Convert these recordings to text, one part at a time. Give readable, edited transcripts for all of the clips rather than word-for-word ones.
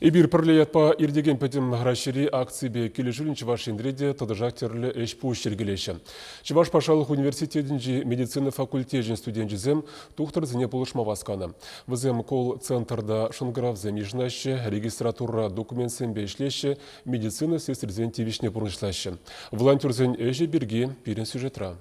Эбир пірлеятпа ирдеген пәдім ғрашери акции келешілін Чываш ендреде тұдыжақ терлі әш пуш жергелеші. Чываш Пашалық университетінжі медицина факультежін студентжізем тұқтыр зіне бұлышма васқаны. Візем кол-центрда шынгравзем ежнашы, регистратура документсен бейшлеші, медицина сестрзен тивишне бұрыншлашы. Волонтерзен әжі бірге пирен сюжетра.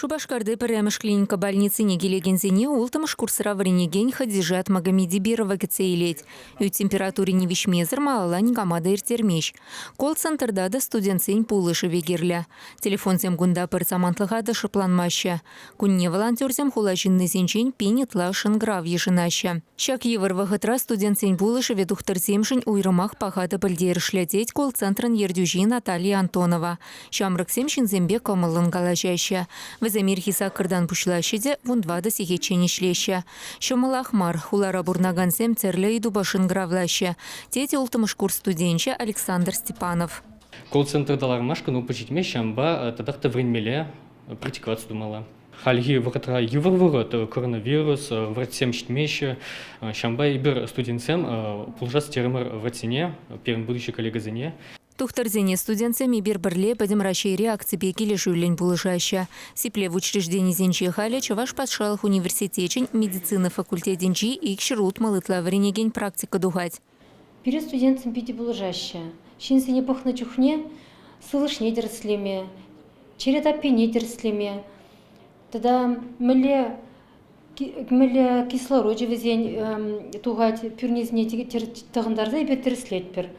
Шубашкарды пірәміш клиника больницы негелегензене ултымыш курсыра варенеген Хадижат Магомедибирова гецейлет. Үй температуре не вишмезір малалань гамада иртермеш. Кол-центрда да студентсен пулышы вегерлі. Телефон зем гунда пір самантлыға да шыпланмашы. Күнне волонтерзем хулажынны зенчен пенетла шынграв ешынаща. Шак евір вағытра студентсен пулышы ведухтырземшін уйрымақ пағады білдерішлядет кол-центрын ердюжи Наталья Антонова. Шамрыксем шинзембе комылын галажаща. Віземір хиса кырдан пушлашыде вундвада сихечен ишлеща. Шомылахмар хулара бурнагансем церле иду башын гравлаща. Тети ултымыш курс студенча Александр Степанов. Колл-центрдалар машкану почитме шамба тадақта времеле практиковаться думала. Хальги вратра юварвырот коронавирус вратсем штмеща шамба ибер студентсем пулжас термер вратсене первым будущий коллега зене. Тухтарзене студентсами бирбірле падем рашейре акципе келешүүлен булышаща. Сипле в учреждении зенче халя Чуваш Пашалық университетен медицина факультетенчи икширут малытла варенеген практика дугать. Перед студентам пити булышаща. Шинсене пахна чухне, сылышне дерслеме, черетапене дерслеме. Тогда мэле кислород везень тугать пюрнезне тағындарда и бетерслет пер.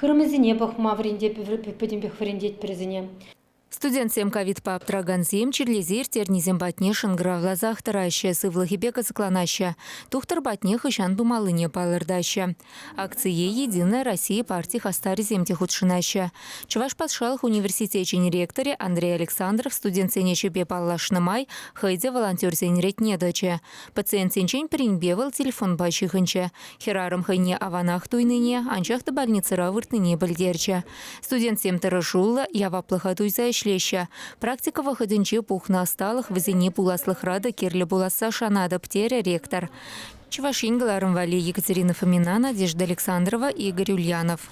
Хырмызине бахма вренде педембех врендеть презине. Студентсем ковид по аптрагансем черлезер тернизем батне шынгравла захтараща сывлахибека закланаща. Тухтар батне хышан думалыне палырдаща. Акция «Единая Россия» партии хастаризем техутшинаща. Чуваш Пашалық университетен ректоре Андрей Александров студентсене чепе паллашны май хайде волонтерсен ретне дача. Пациент сенчен принбевал телефон бачыхынча. Херарым хайне аванах туйныне, анчахты больницыра выртныне більдерча. Студентсем тарашулла яваплыха туйза шлеща. Практика выходенче пухна осталых везене пуласлых рада керлі буласа шанада птері ректор. Чувашин Галарым Вали, Екатерина Фомина, Надежда Александрова, Игорь Ульянов.